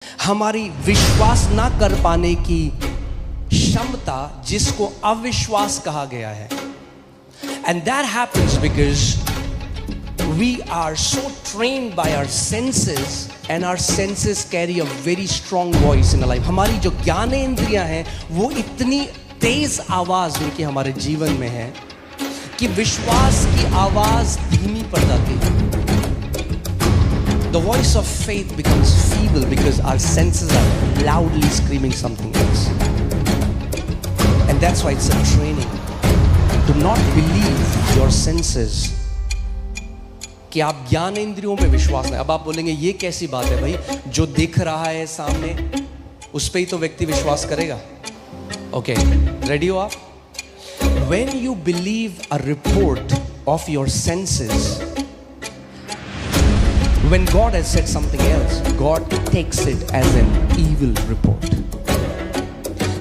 हमारी विश्वास ना कर पाने की क्षमता जिसको अविश्वास कहा गया है. And that happens because we are so trained by our senses and our senses carry a very strong voice in our life. हमारी जो ज्ञानेंद्रियां हैं वो इतनी तेज आवाज उनकी हमारे जीवन में है कि विश्वास की आवाज धीमी पड़ जाती है. The voice of faith becomes feeble because our senses are loudly screaming something else. And that's why it's a training. Do not believe your senses. कि आप ज्ञानेंद्रियों पे विश्वास नहीं. अब आप बोलेंगे ये कैसी बात है भाई, जो दिख रहा है सामने उस पे ही तो व्यक्ति विश्वास करेगा. ओके, रेडी हो आप? When you believe a report of your senses, when God has said something else, God takes it as an evil report.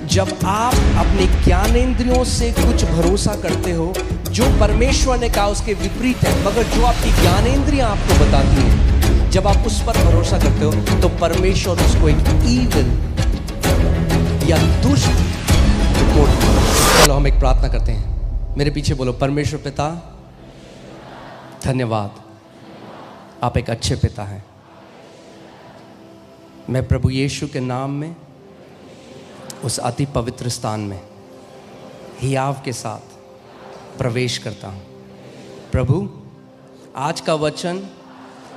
जब आप अपने ज्ञानेंद्रियों से कुछ भरोसा करते हो जो परमेश्वर ने कहा उसके विपरीत है, मगर जो आपकी ज्ञानेंद्रियां आपको बताती हैं, जब आप उस पर भरोसा करते हो तो परमेश्वर उसको एक evil या दुष्ट रिपोर्ट. चलो हम एक प्रार्थना करते हैं. मेरे पीछे बोलो, परमेश्वर पिता धन्यवाद, आप एक अच्छे पिता हैं. मैं प्रभु यीशु के नाम में उस अति पवित्र स्थान में हियाव के साथ प्रवेश करता हूँ. प्रभु, आज का वचन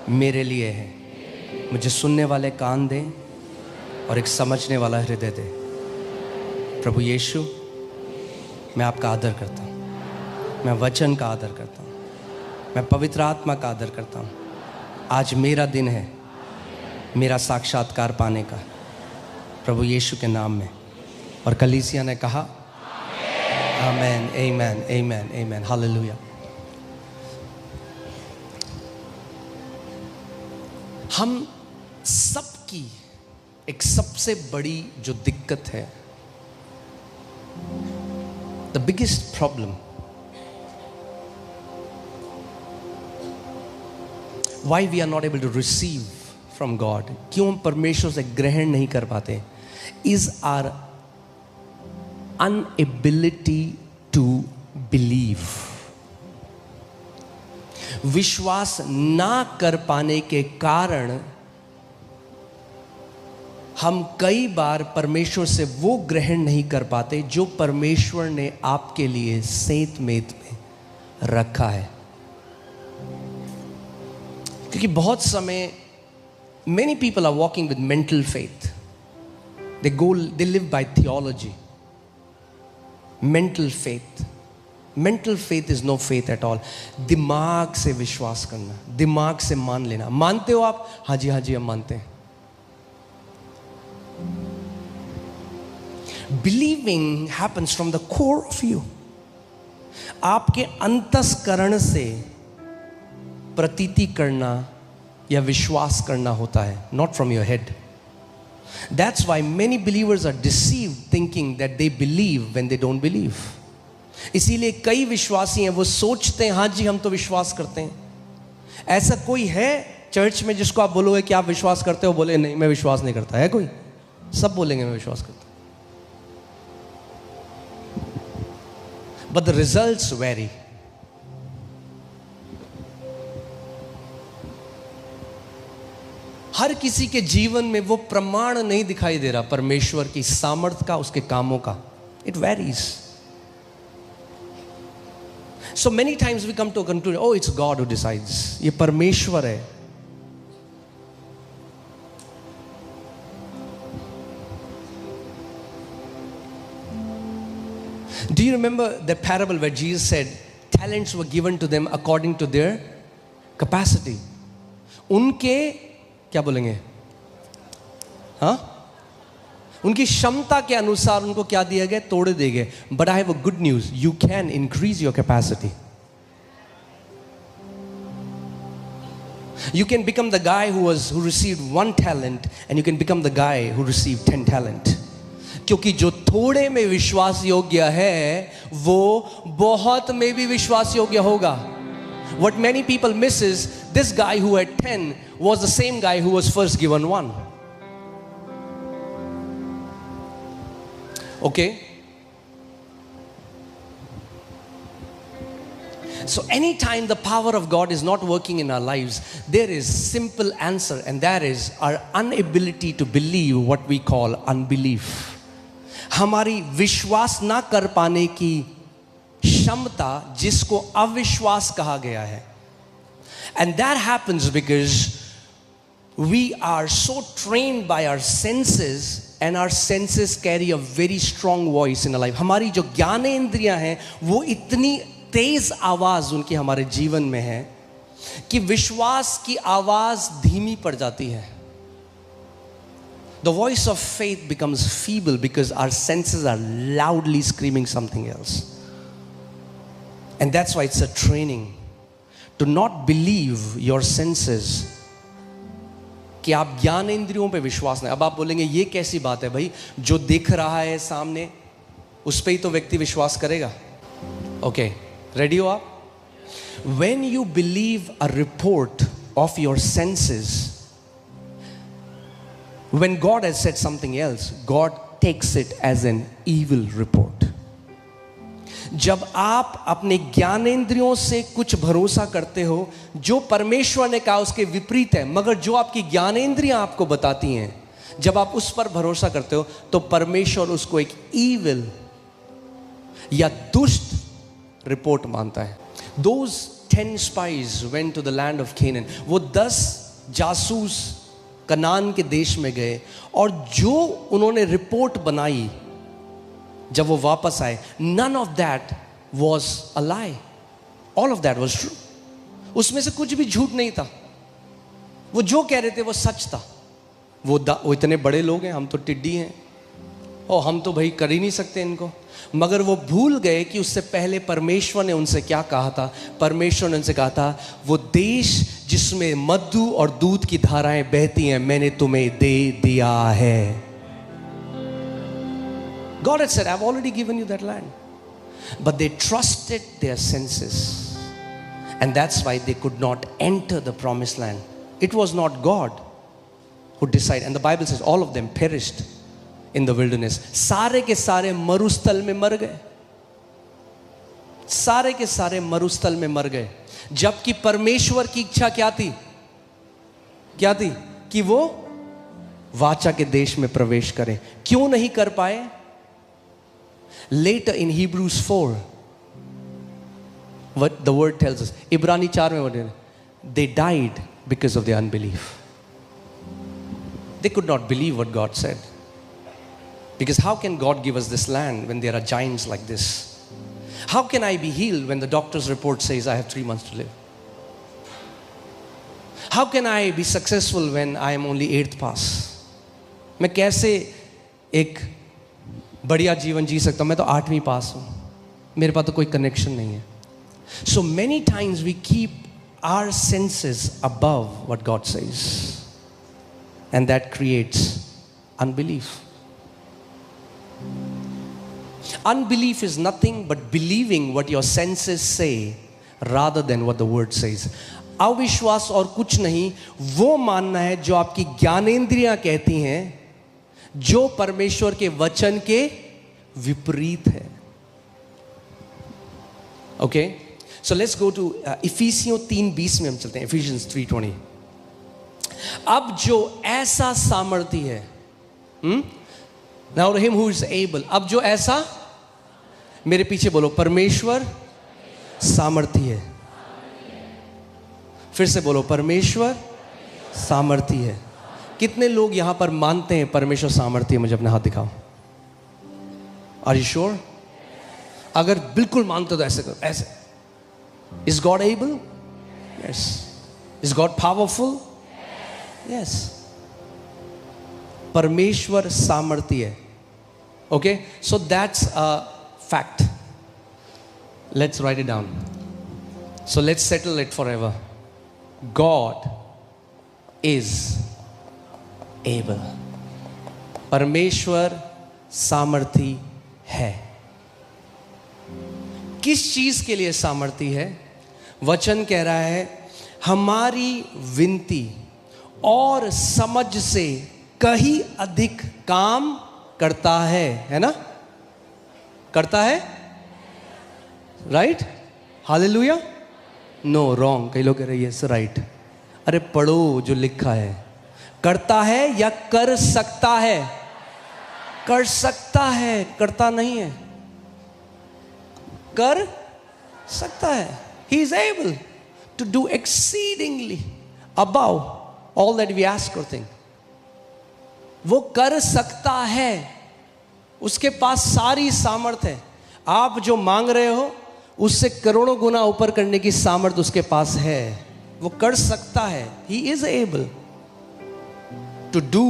मेरे लिए है. मुझे सुनने वाले कान दे और एक समझने वाला हृदय दे. प्रभु यीशु, मैं आपका आदर करता हूँ. मैं वचन का आदर करता हूँ. मैं पवित्र आत्मा का आदर करता हूँ. आज मेरा दिन है मेरा साक्षात्कार पाने का, प्रभु यीशु के नाम में. और कलीसिया ने कहा आमेन, आमेन, आमेन, आमेन, हालेलुया. हम सबकी एक सबसे बड़ी जो दिक्कत है, the biggest problem, why we are not able to receive from God, क्यों हम परमेश्वर से ग्रहण नहीं कर पाते, is our inability to believe. विश्वास ना कर पाने के कारण हम कई बार परमेश्वर से वो ग्रहण नहीं कर पाते जो परमेश्वर ने आपके लिए सेंत मेत में रखा है. क्योंकि बहुत समय many people are walking with mental faith. They live by theology. Mental faith. Mental faith is no faith at all. दिमाग से विश्वास करना, दिमाग से मान लेना. मानते हो आप? हाँ जी हम मानते हैं. Believing happens from the core of you. आपके अंतस्करण से प्रतीति करना या विश्वास करना होता है, not from your head. That's why many believers are deceived thinking that they believe when they don't believe. इसीलिए कई विश्वासी हैं वो सोचते हैं हाँ जी हम तो विश्वास करते हैं. ऐसा कोई है चर्च में जिसको आप बोलोगे कि आप विश्वास करते हो, बोले नहीं मैं विश्वास नहीं करता है? कोई? सब बोलेंगे मैं विश्वास करता. But the results vary. हर किसी के जीवन में वो प्रमाण नहीं दिखाई दे रहा परमेश्वर की सामर्थ का, उसके कामों का. It varies. So many times we come to a conclusion, oh it's God who decides. ये परमेश्वर है. Do you remember the parable where Jesus said talents were given to them according to their capacity? उनके क्या बोलेंगे, हाँ, उनकी क्षमता के अनुसार उनको क्या दिया गया? तोड़े दिए गए. But I have a good news. You can increase your capacity. You can become the guy who received 1 talent, and you can become the guy who received 10 talent. क्योंकि जो थोड़े में विश्वास योग्य है वो बहुत में भी विश्वास योग्य होगा. What many people miss is this guy who had 10 was the same guy who was first given 1. Okay? So anytime the power of God is not working in our lives, there is simple answer, and that is our inability to believe what we call unbelief. हमारी विश्वास ना कर पाने की क्षमता जिसको अविश्वास कहा गया है. And that happens because we are so trained by our senses, and our senses carry a very strong voice in our life. हमारी जो ज्ञानेंद्रियां हैं वो इतनी तेज आवाज उनकी हमारे जीवन में है कि विश्वास की आवाज धीमी पड़ जाती है. The voice of faith becomes feeble because our senses are loudly screaming something else. And that's why it's a training to not believe your senses. कि आप ज्ञानेंद्रियों पे विश्वास नहीं. अब आप बोलेंगे ये कैसी बात है भाई, जो दिख रहा है सामने उस पे ही तो व्यक्ति विश्वास करेगा. ओके, रेडी हो आप? When you believe a report of your senses, when God has said something else, God takes it as an evil report. जब आप अपने ज्ञानेंद्रियों से कुछ भरोसा करते हो जो परमेश्वर ने कहा उसके विपरीत है, मगर जो आपकी ज्ञानेंद्रियां आपको बताती हैं, जब आप उस पर भरोसा करते हो तो परमेश्वर उसको एक ईविल या दुष्ट रिपोर्ट मानता है. Those 10 spies went to the land of Canaan. वो 10 जासूस कनान के देश में गए और जो उन्होंने रिपोर्ट बनाई जब वो वापस आए, none of that was a lie. All of that was true. उसमें से कुछ भी झूठ नहीं था. वो जो कह रहे थे वो सच था. वो इतने बड़े लोग हैं, हम तो टिड्डी हैं और हम तो भाई कर ही नहीं सकते इनको. मगर वो भूल गए कि उससे पहले परमेश्वर ने उनसे क्या कहा था. परमेश्वर ने उनसे कहा था वो देश जिसमें मधु और दूध की धाराएं बहती हैं मैंने तुम्हें दे दिया है. God had said, I've already given you that land. But they trusted their senses. And that's why they could not enter the promised land. It was not God who decided. And the Bible says all of them perished in the wilderness. सारे के सारे मरुस्थल में मर गए. सारे के सारे मरुस्थल में मर गए. जबकि परमेश्वर की इच्छा क्या थी? क्या थी? कि वो वाचा के देश में प्रवेश करें. क्यों नहीं कर पाए? Later in Hebrews 4, what the word tells us, इब्रानी 4 में what है? They died because of their unbelief. They could not believe what God said. Because how can God give us this land when there are giants like this? How can I be healed when the doctor's report says I have 3 months to live? How can I be successful when I am only 8th pass? मैं कैसे एक बढ़िया जीवन जी सकता हूं? मैं तो 8वीं पास हूं, मेरे पास तो कोई कनेक्शन नहीं है. So many times we keep our senses above what God says, and that creates unbelief. Unbelief is nothing but believing what your senses say rather than what the word says. अविश्वास और कुछ नहीं, वो मानना है जो आपकी ज्ञानेंद्रियां कहती हैं जो परमेश्वर के वचन के विपरीत है. Okay, so let's go to इफिसियों 3:20 में हम चलते हैं. Ephesians 3:20. अब जो ऐसा सामर्थी है, now him who is able. अब जो ऐसा, मेरे पीछे बोलो, परमेश्वर सामर्थी है. फिर से बोलो, परमेश्वर सामर्थी है. कितने लोग यहां पर मानते हैं परमेश्वर सामर्थी है? मुझे अपने हाथ दिखाओ. Are you sure? अगर बिल्कुल मानते हो तो ऐसे करो, ऐसे. Is God able? Yes. Is God powerful? Yes. परमेश्वर सामर्थी है. Okay, so that's a fact. Let's write it down. So let's settle it for ever. God is able. परमेश्वर सामर्थी है. किस चीज के लिए सामर्थी है? वचन कह रहा है हमारी विनती और समझ से कहीं अधिक काम करता है ना? करता है, राइट? हालेलुया? No, wrong. कई लोग कह रहे हैं यस राइट। अरे पढ़ो जो लिखा है। करता है या कर सकता है? कर सकता है, करता नहीं है। कर सकता है। He is able to do exceedingly above all that we ask or think. वो कर सकता है, उसके पास सारी सामर्थ है। आप जो मांग रहे हो उससे करोड़ों गुना ऊपर करने की सामर्थ उसके पास है। वो कर सकता है। He is able to do.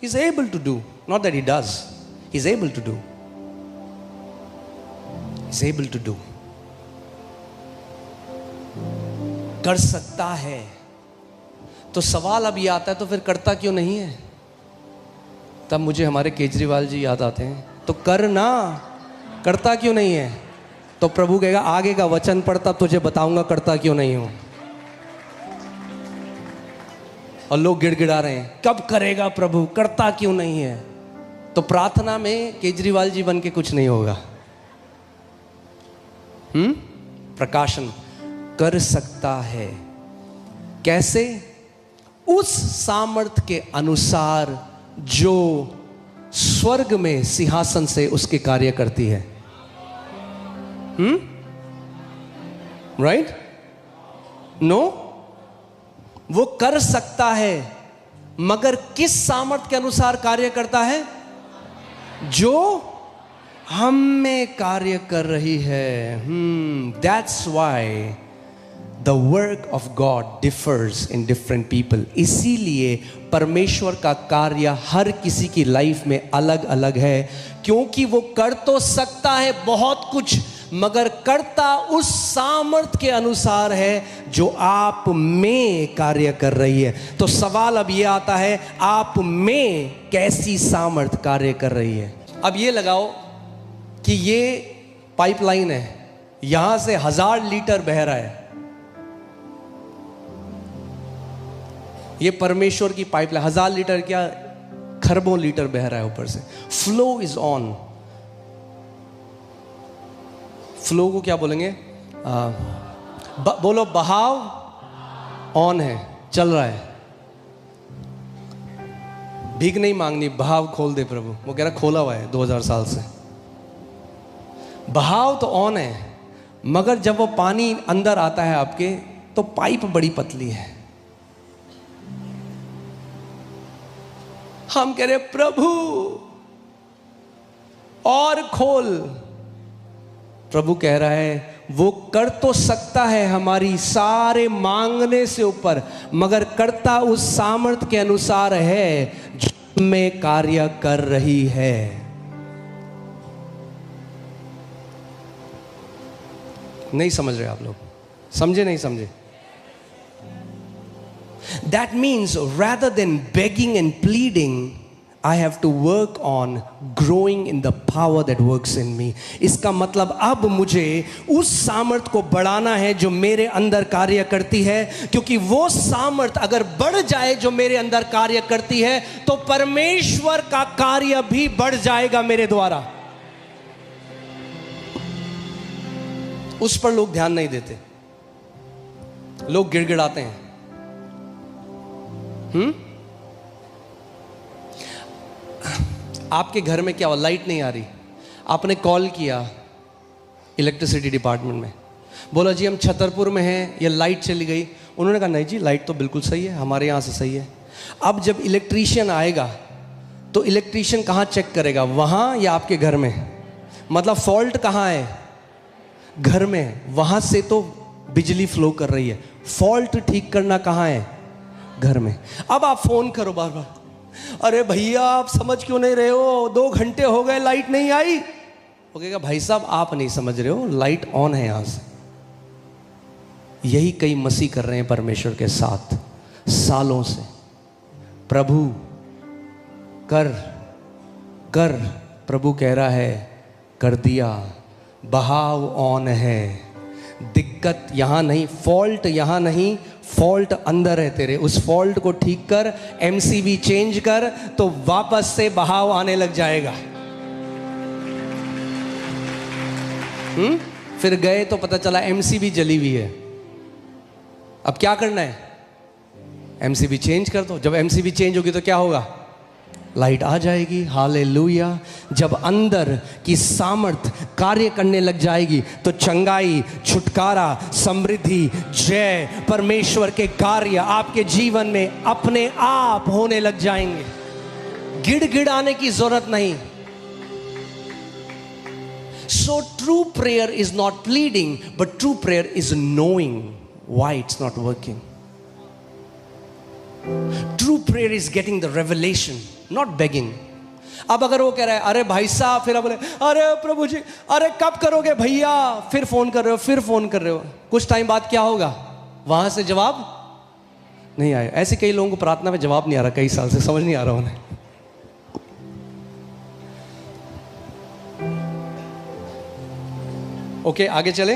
He is able to do. Not that he does. He is able to do. He is able to do. कर सकता है। तो सवाल अब ये आता है, तो फिर करता क्यों नहीं है? तब मुझे हमारे केजरीवाल जी याद आते हैं। तो करना, करता क्यों नहीं है? तो प्रभु कहेगा आगे का वचन पढ़ता तुझे बताऊंगा करता क्यों नहीं हूं। और लोग गिड़गिड़ा रहे हैं कब करेगा प्रभु, करता क्यों नहीं है? तो प्रार्थना में केजरीवाल जी बन के कुछ नहीं होगा। प्रकाशन कर सकता है। कैसे? उस सामर्थ के अनुसार जो स्वर्ग में सिंहासन से उसके कार्य करती है। राइट? नो, वो कर सकता है, मगर किस सामर्थ के अनुसार कार्य करता है? जो हम में कार्य कर रही है। That's why the work of God differs in different people. इसीलिए परमेश्वर का कार्य हर किसी की लाइफ में अलग अलग है, क्योंकि वो कर तो सकता है बहुत कुछ, मगर करता उस सामर्थ के अनुसार है जो आप में कार्य कर रही है। तो सवाल अब ये आता है, आप में कैसी सामर्थ कार्य कर रही है? अब ये लगाओ कि ये पाइपलाइन है, यहां से 1000 लीटर बह रहा है। ये परमेश्वर की पाइपलाइन, 1000 लीटर क्या खरबों लीटर बह रहा है ऊपर से। Flow is on. फ्लो को क्या बोलेंगे? बोलो, बहाव ऑन है, चल रहा है। भीख नहीं मांगनी, बहाव खोल दे प्रभु। वो कह रहा खोला हुआ है 2000 साल से। बहाव तो ऑन है, मगर जब वो पानी अंदर आता है आपके, तो पाइप बड़ी पतली है। हम कह रहे प्रभु और खोल। प्रभु कह रहा है वो कर तो सकता है हमारी सारे मांगने से ऊपर, मगर करता उस सामर्थ के अनुसार है जो में कार्य कर रही है। नहीं समझ रहे आप लोग? समझे नहीं समझे? That means rather than begging and pleading, I have to work on growing in the power that works in me. इसका मतलब अब मुझे उस सामर्थ को बढ़ाना है जो मेरे अंदर कार्य करती है, क्योंकि वो सामर्थ अगर बढ़ जाए जो मेरे अंदर कार्य करती है, तो परमेश्वर का कार्य भी बढ़ जाएगा मेरे द्वारा। उस पर लोग ध्यान नहीं देते, लोग गिड़गिड़ाते हैं। आपके घर में क्या हुआ? लाइट नहीं आ रही, आपने कॉल किया इलेक्ट्रिसिटी डिपार्टमेंट में, बोला जी हम छतरपुर में हैं, ये लाइट चली गई। उन्होंने कहा नहीं जी लाइट तो बिल्कुल सही है, हमारे यहाँ से सही है। अब जब इलेक्ट्रीशियन आएगा तो इलेक्ट्रीशियन कहाँ चेक करेगा? वहाँ या आपके घर में? मतलब फॉल्ट कहाँ है? घर में। वहाँ से तो बिजली फ्लो कर रही है, फॉल्ट ठीक करना कहाँ है? घर में। अब आप फोन करो बार बार, अरे भैया आप समझ क्यों नहीं रहे हो, 2 घंटे हो गए लाइट नहीं आई। वो कहेगा भाई साहब आप नहीं समझ रहे हो, लाइट ऑन है यहां से। यही कई मसीह कर रहे हैं परमेश्वर के साथ सालों से। प्रभु कर कर, प्रभु कह रहा है कर दिया। बहाव ऑन है, दिक्कत यहां नहीं, फॉल्ट यहां नहीं, फॉल्ट अंदर है तेरे। उस फॉल्ट को ठीक कर, एमसीबी चेंज कर, तो वापस से बहाव आने लग जाएगा। फिर गए तो पता चला एमसीबी जली हुई है। अब क्या करना है? एमसीबी चेंज कर दो। जब एमसीबी चेंज होगी तो क्या होगा? लाइट आ जाएगी। हालेलुया। जब अंदर की सामर्थ कार्य करने लग जाएगी तो चंगाई, छुटकारा, समृद्धि, जय, परमेश्वर के कार्य आपके जीवन में अपने आप होने लग जाएंगे। गिड़गिड़ाने की जरूरत नहीं। So true prayer is not pleading, but true prayer is knowing why it's not working. True prayer is getting the revelation, not begging. अब अगर वो कह रहा है अरे भाई साहब, फिर आप बोले अरे प्रभु जी, अरे कब करोगे भैया, फिर फोन कर रहे हो, फिर फोन कर रहे हो, कुछ टाइम बाद क्या होगा? वहां से जवाब नहीं आया। ऐसे कई लोगों को प्रार्थना में जवाब नहीं आ रहा, कई साल से समझ नहीं आ रहा उन्हें। ओके, आगे चले।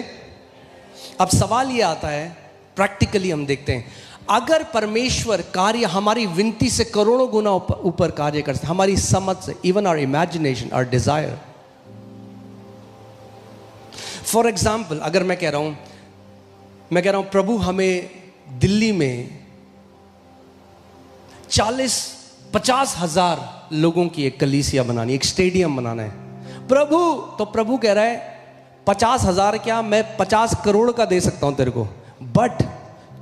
अब सवाल ये आता है, प्रैक्टिकली हम देखते हैं, अगर परमेश्वर कार्य हमारी विनती से करोड़ों गुना ऊपर कार्य करते, हमारी समझ से, even our imagination, our desire. For example, अगर मैं कह रहा हूं प्रभु हमें दिल्ली में 40-50 हजार लोगों की एक कलीसिया बनानी, एक स्टेडियम बनाना है प्रभु। तो प्रभु कह रहा है 50,000 क्या, मैं 50 करोड़ का दे सकता हूं तेरे को, बट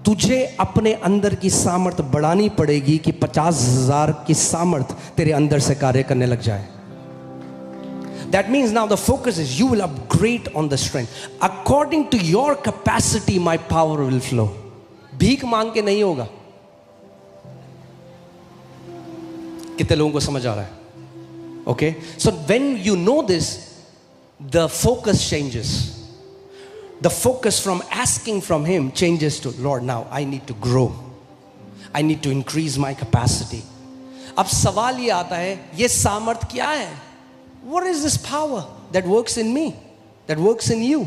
तुझे अपने अंदर की सामर्थ बढ़ानी पड़ेगी कि 50,000 की सामर्थ तेरे अंदर से कार्य करने लग जाए। That means now the focus is you will upgrade on the strength. According to your capacity, my power will flow. भीख मांग के नहीं होगा। कितने लोगों को समझ आ रहा है? Okay, so when you know this, the focus changes. The focus from asking from him changes to, Lord, now I need to grow. I need to increase my capacity. अब सवाल ये आता है, ये सामर्थ क्या है? What is this power that works in me, that works in you?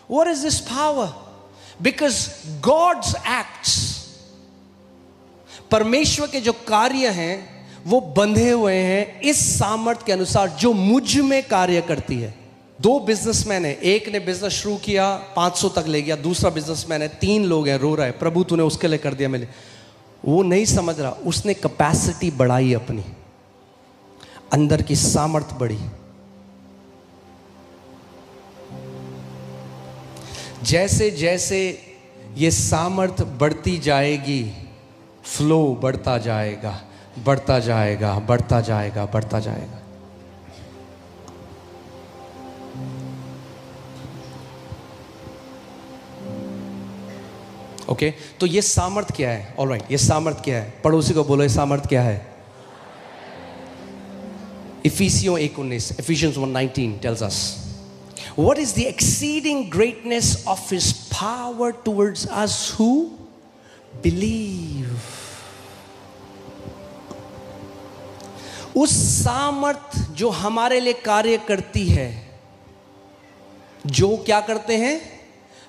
What is this power? Because God's acts, परमेश्वर के जो कार्य हैं वो बंधे हुए हैं इस सामर्थ के अनुसार जो मुझ में कार्य करती है। 2 बिजनेसमैन है, एक ने बिजनेस शुरू किया 500 तक ले गया, दूसरा बिजनेसमैन है 3 लोग हैं, रो रहा है प्रभु तूने उसके लिए कर दिया मेरे। वो नहीं समझ रहा, उसने कैपेसिटी बढ़ाई, अपनी अंदर की सामर्थ बढ़ी। जैसे जैसे ये सामर्थ बढ़ती जाएगी, फ्लो बढ़ता जाएगा, बढ़ता जाएगा, बढ़ता जाएगा, बढ़ता जाएगा। ओके, तो ये सामर्थ क्या है? ऑलराइट, ये सामर्थ क्या है? पड़ोसी को बोलो, ये सामर्थ क्या है? इफिसियों 1:19, Ephesians 1:19 tells us, what is the exceeding greatness of his power towards us who believe. उस सामर्थ जो हमारे लिए कार्य करती है, जो क्या करते हैं?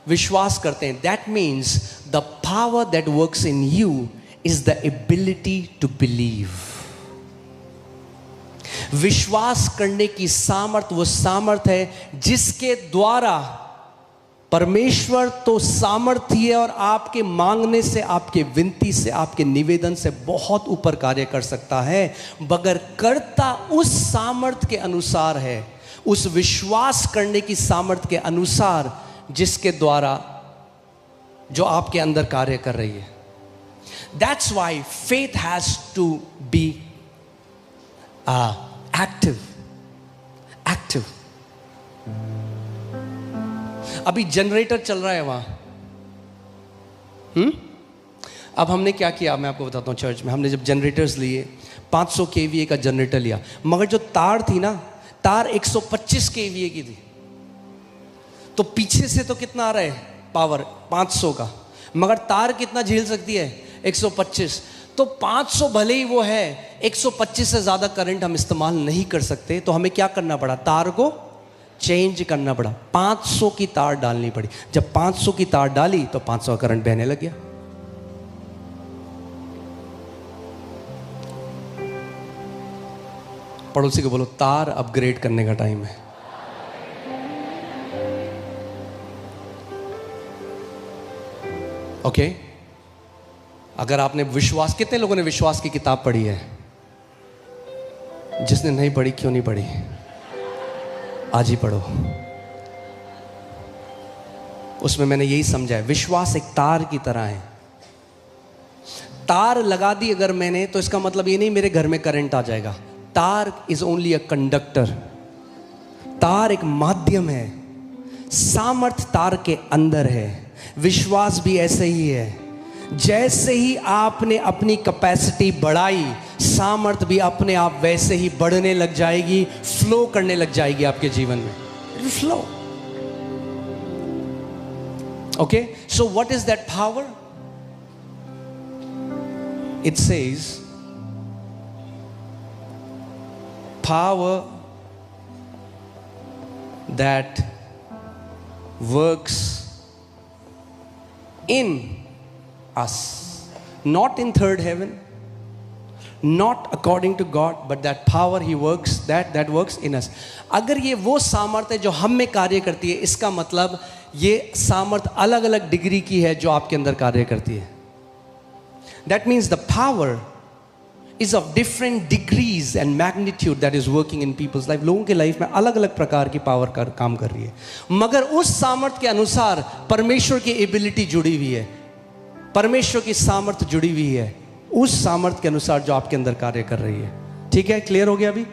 विश्वास करते हैं। That means the power that works in you is the ability to believe. विश्वास करने की सामर्थ वो सामर्थ है जिसके द्वारा परमेश्वर तो सामर्थी है और आपके मांगने से, आपके विनती से, आपके निवेदन से बहुत ऊपर कार्य कर सकता है, मगर करता उस सामर्थ के अनुसार है, उस विश्वास करने की सामर्थ के अनुसार जिसके द्वारा जो आपके अंदर कार्य कर रही है। That's why faith has to be active. अभी जनरेटर चल रहा है वहां। अब हमने क्या किया मैं आपको बताता हूं। चर्च में हमने जब जनरेटर्स लिए, 500 kVA का जनरेटर लिया, मगर जो तार थी ना, तार 125 kVA की थी, तो पीछे से तो कितना आ रहा है पावर? 500 का, मगर तार कितना झेल सकती है? 125। तो 500 भले ही वो है, 125 से ज्यादा करंट हम इस्तेमाल नहीं कर सकते, तो हमें क्या करना पड़ा? तार को चेंज करना पड़ा, 500 की तार डालनी पड़ी। जब 500 की तार डाली तो 500 का करंट बहने लग गया। पड़ोसी को बोलो, तार अपग्रेड करने का टाइम है। ओके अगर आपने विश्वास, कितने लोगों ने विश्वास की किताब पढ़ी है? जिसने नहीं पढ़ी, क्यों नहीं पढ़ी? आज ही पढ़ो। उसमें मैंने यही समझा है, विश्वास एक तार की तरह है। तार लगा दी अगर मैंने, तो इसका मतलब ये नहीं मेरे घर में करंट आ जाएगा। तार इज ओनली अ कंडक्टर। तार एक माध्यम है, सामर्थ तार के अंदर है। विश्वास भी ऐसे ही है। जैसे ही आपने अपनी कैपेसिटी बढ़ाई, सामर्थ भी अपने आप वैसे ही बढ़ने लग जाएगी, फ्लो करने लग जाएगी आपके जीवन में। Flow. Okay, so what is that power? It says power that works in us, not in third heaven, not according to God, but that power he works, that works in us. अगर ये वो सामर्थ है जो हम में कार्य करती है, इसका मतलब ये सामर्थ अलग अलग डिग्री की है जो आपके अंदर कार्य करती है. That means the power is of different degrees and magnitude that is working in people's life. लोगों के लाइफ में अलग अलग प्रकार की पावर काम कर रही है, मगर उस सामर्थ के अनुसार परमेश्वर की एबिलिटी जुड़ी हुई है, परमेश्वर की सामर्थ जुड़ी हुई है उस सामर्थ के अनुसार जो आपके अंदर कार्य कर रही है. ठीक है, क्लियर हो गया अभी?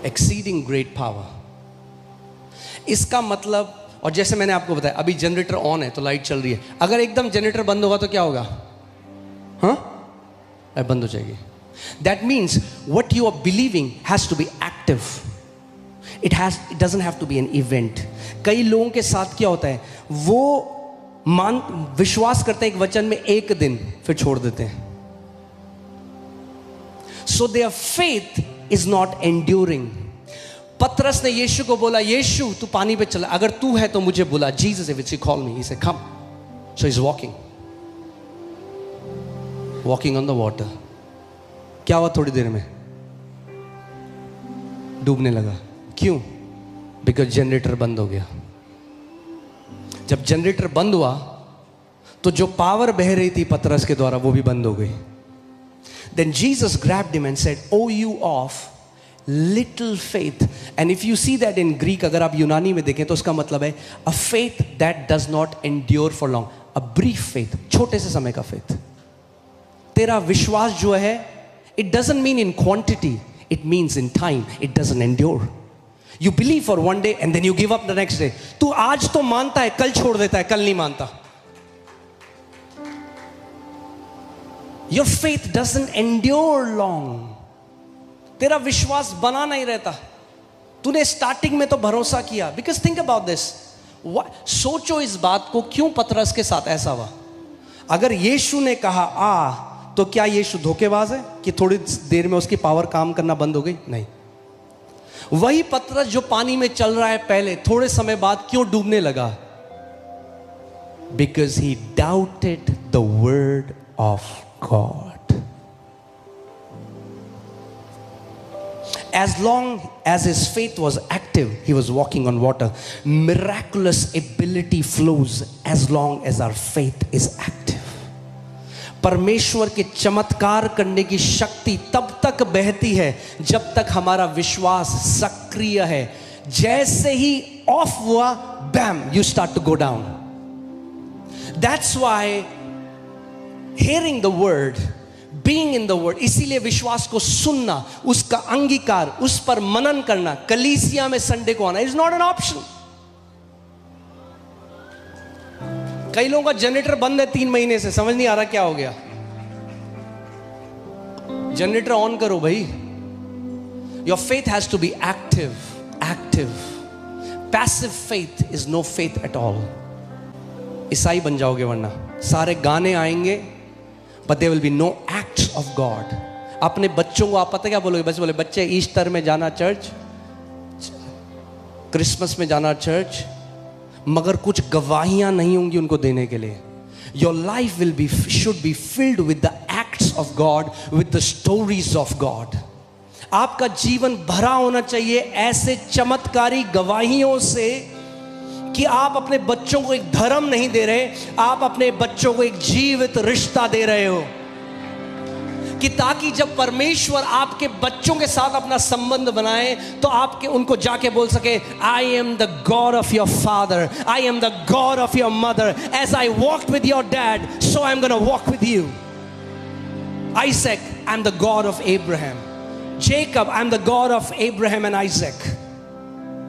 एक्सीडिंग ग्रेट पावर, इसका मतलब, और जैसे मैंने आपको बताया अभी जनरेटर ऑन है तो लाइट चल रही है, अगर एकदम जनरेटर बंद होगा तो क्या होगा? हाँ, बंद हो जाएगी. That means what you are believing has to be active. It doesn't have to be an event. कई लोगों के साथ क्या होता है, वो विश्वास करते हैं एक वचन में एक दिन, फिर छोड़ देते हैं. So their faith is not enduring. पतरस ने यीशु को बोला, यीशु तू पानी पे चला, अगर तू है तो मुझे बुला. Jesus if you call me, he said come. So he is walking on the water. क्या हुआ? थोड़ी देर में डूबने लगा. क्यों? बिकॉज जनरेटर बंद हो गया. जब जनरेटर बंद हुआ तो जो पावर बह रही थी पतरस के द्वारा वो भी बंद हो गई. Then Jesus grabbed him and said, O you of little faith. And if you see that in Greek, अगर आप यूनानी में देखें तो उसका मतलब है a faith that does not endure for long, a brief faith, छोटे से समय का फेथ. तेरा विश्वास जो है, it doesn't mean in quantity, it means in time. It doesn't endure. You believe for one day and then you give up the next day. तू आज तो मानता है, कल छोड़ देता है, कल नहीं मानता. Your faith doesn't endure long. तेरा विश्वास बना नहीं रहता. तूने स्टार्टिंग में तो भरोसा किया. Because think about this. सोचो इस बात को, क्यों पतरस के साथ ऐसा हुआ? अगर यीशु ने कहा आ, तो क्या यीशु धोखेबाज है कि थोड़ी देर में उसकी पावर काम करना बंद हो गई? नहीं. वही पतरस जो पानी में चल रहा है पहले, थोड़े समय बाद क्यों डूबने लगा? Because he doubted the word of God. As long as his faith was active, he was walking on water. Miraculous ability flows as long as our faith is active. परमेश्वर के चमत्कार करने की शक्ति तब तक बहती है जब तक हमारा विश्वास सक्रिय है. जैसे ही ऑफ हुआ, bam, you start to go down. That's why hearing the word, being in the word, इसीलिए विश्वास को सुनना, उसका अंगीकार, उस पर मनन करना, कलीसिया में संडे को आना इज नॉट एन ऑप्शन. कई लोगों का जनरेटर बंद है 3 महीने से, समझ नहीं आ रहा क्या हो गया. जनरेटर ऑन करो भाई. Your faith has to be active. Active. Passive faith is no faith at all. ईसाई बन जाओगे, वरना सारे गाने आएंगे but there will be no acts of God. अपने बच्चों को आप पता क्या बोलोगे? बस बोले बच्चे ईस्टर में जाना चर्च, क्रिसमस में जाना चर्च, मगर कुछ गवाहियां नहीं होंगी उनको देने के लिए. Your life will be, should be filled with the acts of God, with the stories of God. आपका जीवन भरा होना चाहिए ऐसे चमत्कारी गवाहियों से कि आप अपने बच्चों को एक धर्म नहीं दे रहे, आप अपने बच्चों को एक जीवित रिश्ता दे रहे हो, कि ताकि जब परमेश्वर आपके बच्चों के साथ अपना संबंध बनाए तो आपके उनको जाके बोल सके, I am the God of your father, I am the God of your mother, as I walked with your dad so I am gonna walk with you. Isaac, I'm the God of Abraham. Jacob, I'm the God of Abraham and Isaac.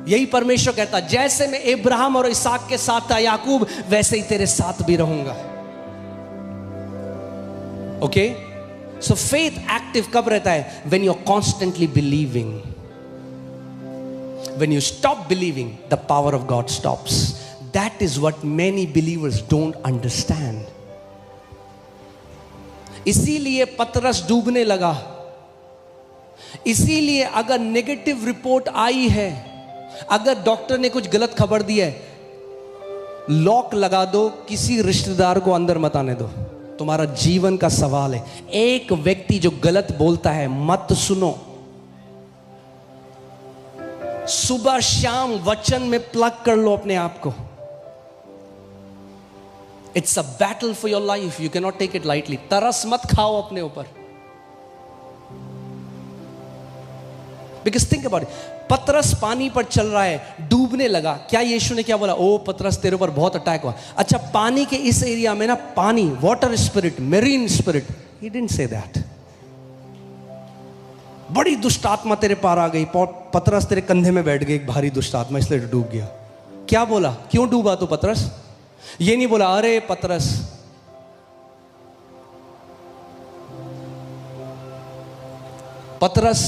यही परमेश्वर कहता, जैसे मैं इब्राहिम और इसहाक के साथ था याकूब, वैसे ही तेरे साथ भी रहूंगा। ओके, सो फेथ एक्टिव कब रहता है? When you're constantly believing. When you stop believing, the power of God stops. That is what many believers don't understand. इसीलिए पतरस डूबने लगा। इसीलिए अगर नेगेटिव रिपोर्ट आई है, अगर डॉक्टर ने कुछ गलत खबर दी है, लॉक लगा दो, किसी रिश्तेदार को अंदर मत आने दो। तुम्हारा जीवन का सवाल है। एक व्यक्ति जो गलत बोलता है मत सुनो। सुबह शाम वचन में प्लग कर लो अपने आप को। It's a battle for your life. You cannot take it lightly. तरस मत खाओ अपने ऊपर। Because think about it. पतरस पानी पर चल रहा है, डूबने लगा। क्या यीशु ने क्या बोला? ओ पतरस, तेरे ऊपर बहुत अटैक हुआ। अच्छा, पानी के इस एरिया में ना, पानी, water spirit, marine spirit, he didn't say that. बड़ी दुष्ट आत्मा तेरे पार आ गई, पतरस तेरे कंधे में बैठ गई एक भारी दुष्ट आत्मा, इसलिए डूब गया। क्या बोला? क्यों डूबा तू पतरस? ये नहीं बोला, अरे पतरस, पतरस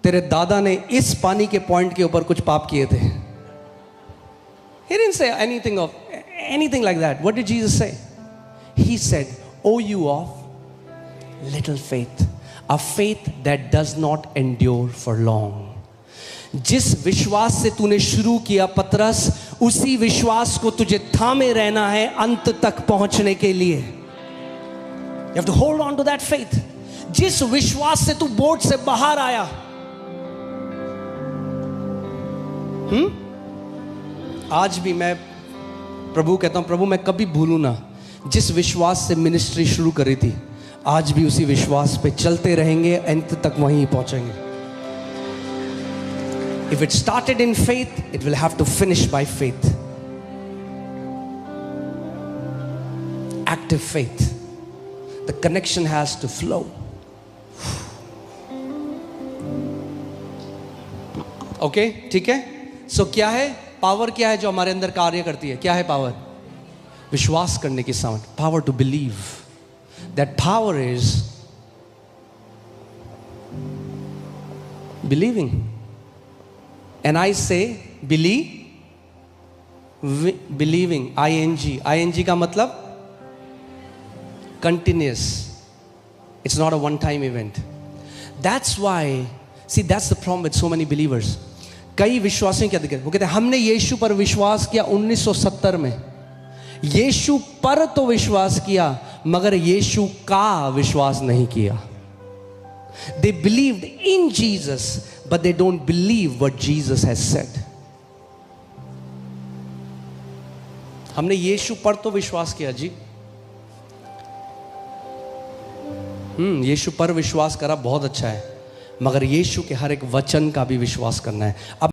तेरे दादा ने इस पानी के पॉइंट के ऊपर कुछ पाप किए थे। He didn't say anything like that. What did Jesus say? He said, "O you of little faith, a faith that does not endure for long." जिस विश्वास से तूने शुरू किया पतरस, उसी विश्वास को तुझे थामे रहना है अंत तक पहुंचने के लिए। You have to hold on to that faith. जिस विश्वास से तू बोट से बाहर आया, आज भी मैं प्रभु कहता हूं, प्रभु मैं कभी भूलू ना, जिस विश्वास से मिनिस्ट्री शुरू करी थी, आज भी उसी विश्वास पे चलते रहेंगे, अंत तक वहीं पहुंचेंगे। If it started in faith, it will have to finish by faith. Active faith. The connection has to flow. Okay, ठीक है? So क्या है? पावर क्या है जो हमारे अंदर कार्य करती है? क्या है पावर? विश्वास करने की सामर्थ। Power to believe. That power is believing. And I say believing, ing का मतलब continuous. It's not a one-time event. That's why, see, that's the problem with so many believers. कई विश्वासियों क्या दिक्कत? वो कहते हैं हमने यीशु पर विश्वास किया 1970 में। यीशु पर तो विश्वास किया, मगर यीशु का विश्वास नहीं किया। They believed in Jesus, but they don't believe what Jesus has said. हमने यीशु पर तो विश्वास किया जी, यीशु पर विश्वास करा, बहुत अच्छा है, मगर यीशु के हर एक वचन का भी विश्वास करना है। अब